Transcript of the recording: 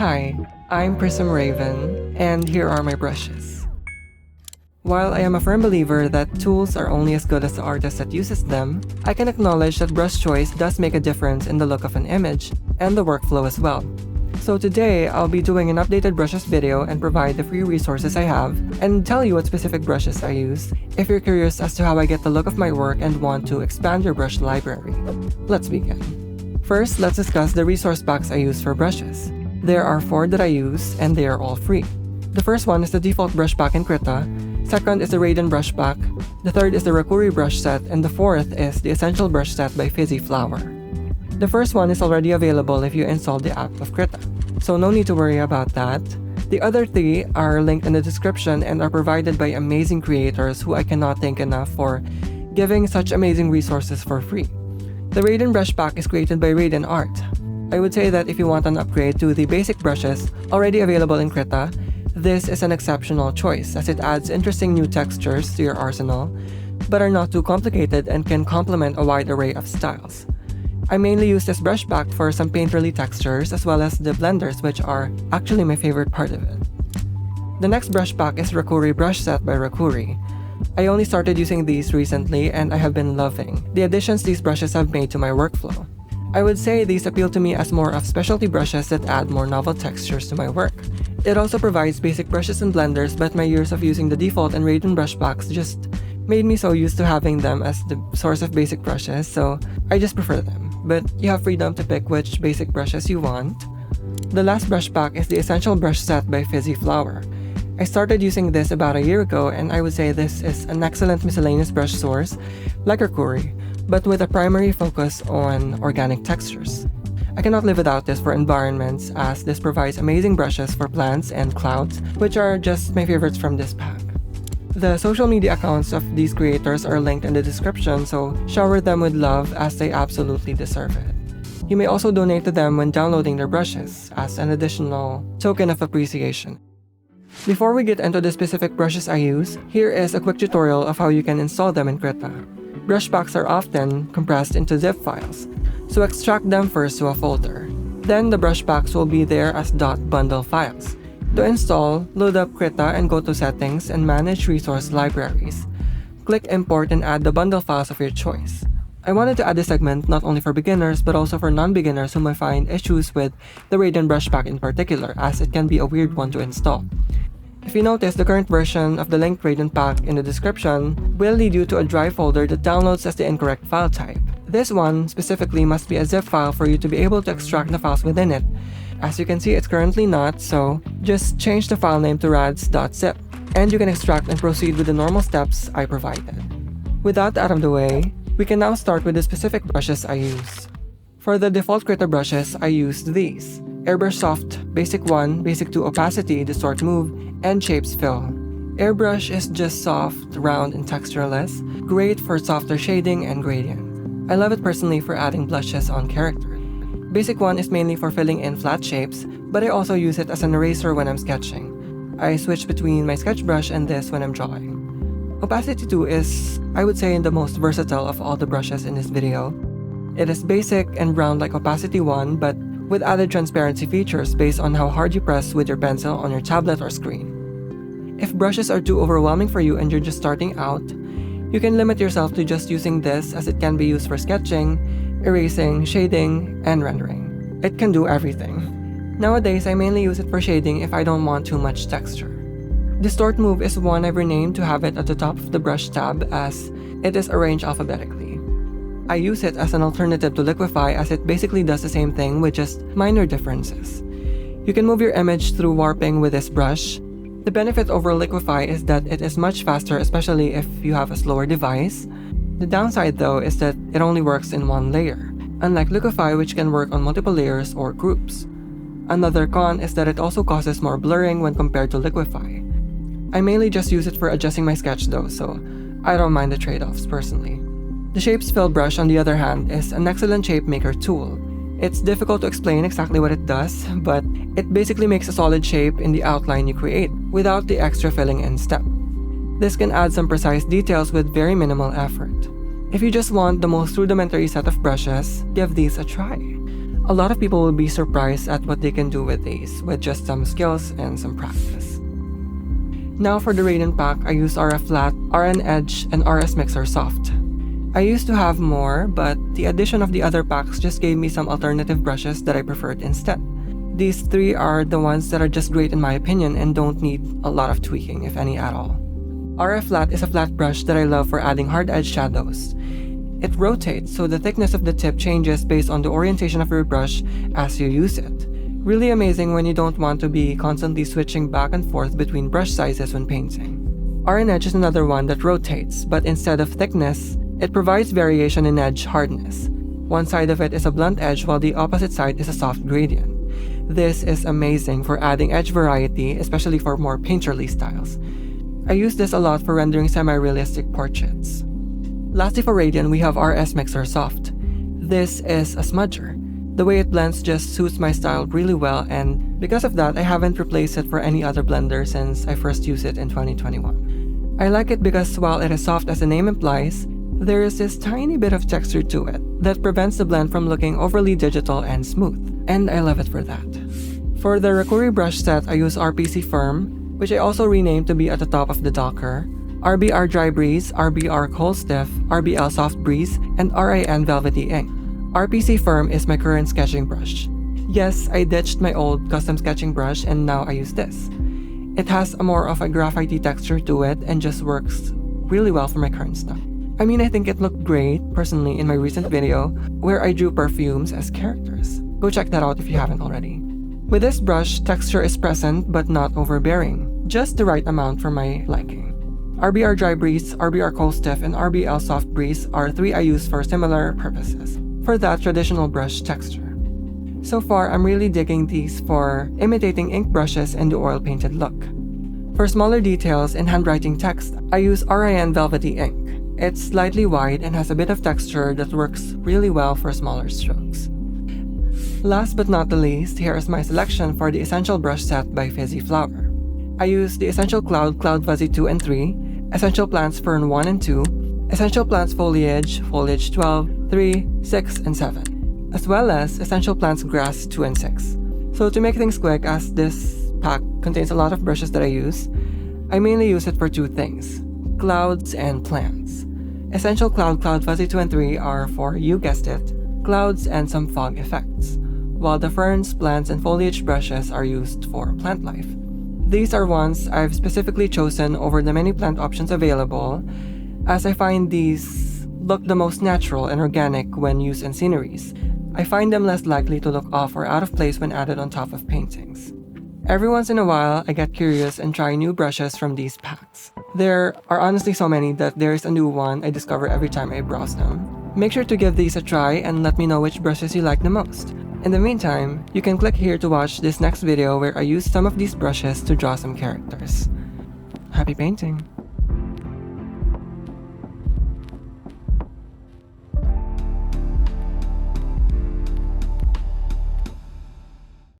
Hi, I'm Prism Raven, and here are my brushes. While I am a firm believer that tools are only as good as the artist that uses them, I can acknowledge that brush choice does make a difference in the look of an image and the workflow as well. So today, I'll be doing an updated brushes video and provide the free resources I have and tell you what specific brushes I use if you're curious as to how I get the look of my work and want to expand your brush library. Let's begin. First, let's discuss the resource packs I use for brushes. There are 4 that I use, and they are all free. The first one is the default brush pack in Krita, second is the Radian brush pack, the third is the Rakurri Brush Set, and the fourth is the Essential Brush Set by Fizzy Flower. The first one is already available if you install the app of Krita, so no need to worry about that. The other 3 are linked in the description and are provided by amazing creators who I cannot thank enough for giving such amazing resources for free. The Radian brush pack is created by Radian Art. I would say that if you want an upgrade to the basic brushes already available in Krita, this is an exceptional choice as it adds interesting new textures to your arsenal, but are not too complicated and can complement a wide array of styles. I mainly use this brush pack for some painterly textures as well as the blenders, which are actually my favorite part of it. The next brush pack is Rakurri Brush Set by Rakurri. I only started using these recently and I have been loving the additions these brushes have made to my workflow. I would say these appeal to me as more of specialty brushes that add more novel textures to my work. It also provides basic brushes and blenders, but my years of using the default and Radian brush packs just made me so used to having them as the source of basic brushes, so I just prefer them. But you have freedom to pick which basic brushes you want. The last brush pack is the Essential Brush Set by Fizzy Flower. I started using this about a year ago, and I would say this is an excellent miscellaneous brush source, like Rakurri, but with a primary focus on organic textures. I cannot live without this for environments, as this provides amazing brushes for plants and clouds, which are just my favorites from this pack. The social media accounts of these creators are linked in the description, so shower them with love as they absolutely deserve it. You may also donate to them when downloading their brushes, as an additional token of appreciation. Before we get into the specific brushes I use, here is a quick tutorial of how you can install them in Krita. Brush packs are often compressed into zip files, so extract them first to a folder. Then the brush packs will be there as .bundle files. To install, load up Krita and go to Settings and Manage Resource Libraries. Click Import and add the bundle files of your choice. I wanted to add this segment not only for beginners but also for non-beginners who might find issues with the Radian brush pack in particular, as it can be a weird one to install. If you notice, the current version of the linked Radian pack in the description will lead you to a dry folder that downloads as the incorrect file type. This one specifically must be a zip file for you to be able to extract the files within it. As you can see, it's currently not, so just change the file name to rads.zip, and you can extract and proceed with the normal steps I provided. With that out of the way, we can now start with the specific brushes I use. For the default Krita brushes, I used these: Airbrush Soft, Basic 1, Basic 2 Opacity, Distort Move, and Shapes Fill. Airbrush is just soft, round, and textureless, great for softer shading and gradient. I love it personally for adding blushes on character. Basic 1 is mainly for filling in flat shapes, but I also use it as an eraser when I'm sketching. I switch between my sketch brush and this when I'm drawing. Opacity 2 is, I would say, the most versatile of all the brushes in this video. It is basic and round like Opacity 1, but with added transparency features based on how hard you press with your pencil on your tablet or screen. If brushes are too overwhelming for you and you're just starting out, you can limit yourself to just using this, as it can be used for sketching, erasing, shading, and rendering. It can do everything. Nowadays, I mainly use it for shading if I don't want too much texture. Distort Move is one I've renamed to have it at the top of the brush tab, as it is arranged alphabetically. I use it as an alternative to Liquify, as it basically does the same thing with just minor differences. You can move your image through warping with this brush. The benefit over Liquify is that it is much faster, especially if you have a slower device. The downside though is that it only works in one layer, unlike Liquify, which can work on multiple layers or groups. Another con is that it also causes more blurring when compared to Liquify. I mainly just use it for adjusting my sketch though, so I don't mind the trade-offs personally. The Shapes Fill brush, on the other hand, is an excellent shape maker tool. It's difficult to explain exactly what it does, but it basically makes a solid shape in the outline you create without the extra filling in step. This can add some precise details with very minimal effort. If you just want the most rudimentary set of brushes, give these a try. A lot of people will be surprised at what they can do with these, with just some skills and some practice. Now for the Radian pack, I use RF Flat, RN Edge, and RS Mixer Soft. I used to have more, but the addition of the other packs just gave me some alternative brushes that I preferred instead. These three are the ones that are just great in my opinion and don't need a lot of tweaking, if any at all. RF Flat is a flat brush that I love for adding hard edge shadows. It rotates, so the thickness of the tip changes based on the orientation of your brush as you use it. Really amazing when you don't want to be constantly switching back and forth between brush sizes when painting. RN Edge is another one that rotates, but instead of thickness, it provides variation in edge hardness. One side of it is a blunt edge while the opposite side is a soft gradient. This is amazing for adding edge variety, especially for more painterly styles. I use this a lot for rendering semi-realistic portraits. Lastly for Radian, we have RS Mixer Soft. This is a smudger. The way it blends just suits my style really well, and because of that, I haven't replaced it for any other blender since I first used it in 2021. I like it because while it is soft as the name implies, there is this tiny bit of texture to it that prevents the blend from looking overly digital and smooth, and I love it for that. For the Rakurri Brush Set, I use RPC Firm, which I also renamed to be at the top of the docker, RBR Dry Breeze, RBR Cold Stiff, RBL Soft Breeze, and RIN Velvety Ink. RPC Firm is my current sketching brush. Yes, I ditched my old custom sketching brush and now I use this. It has a more of a graphite texture to it and just works really well for my current style. I mean, I think it looked great, personally, in my recent video, where I drew perfumes as characters. Go check that out if you haven't already. With this brush, texture is present but not overbearing, just the right amount for my liking. RBR Dry Breeze, RBR Cold Stiff, and RBL Soft Breeze are three I use for similar purposes, for that traditional brush texture. So far, I'm really digging these for imitating ink brushes in the oil-painted look. For smaller details in handwriting text, I use RIN Velvety Ink. It's slightly wide and has a bit of texture that works really well for smaller strokes. Last but not the least, here is my selection for the Essential Brush Set by Fizzy Flower. I use the Essential Cloud, Cloud Fuzzy 2 and 3, Essential Plants Fern 1 and 2, Essential Plants Foliage, Foliage 12, 3, 6, and 7, as well as Essential Plants Grass 2 and 6. So to make things quick, as this pack contains a lot of brushes that I use, I mainly use it for two things: clouds and plants. Essential Cloud, Cloud Fuzzy 2 and 3 are for, you guessed it, clouds and some fog effects, while the ferns, plants, and foliage brushes are used for plant life. These are ones I've specifically chosen over the many plant options available, as I find these look the most natural and organic when used in sceneries. I find them less likely to look off or out of place when added on top of paintings. Every once in a while, I get curious and try new brushes from these packs. There are honestly so many that there is a new one I discover every time I browse them. Make sure to give these a try and let me know which brushes you like the most. In the meantime, you can click here to watch this next video where I use some of these brushes to draw some characters. Happy painting!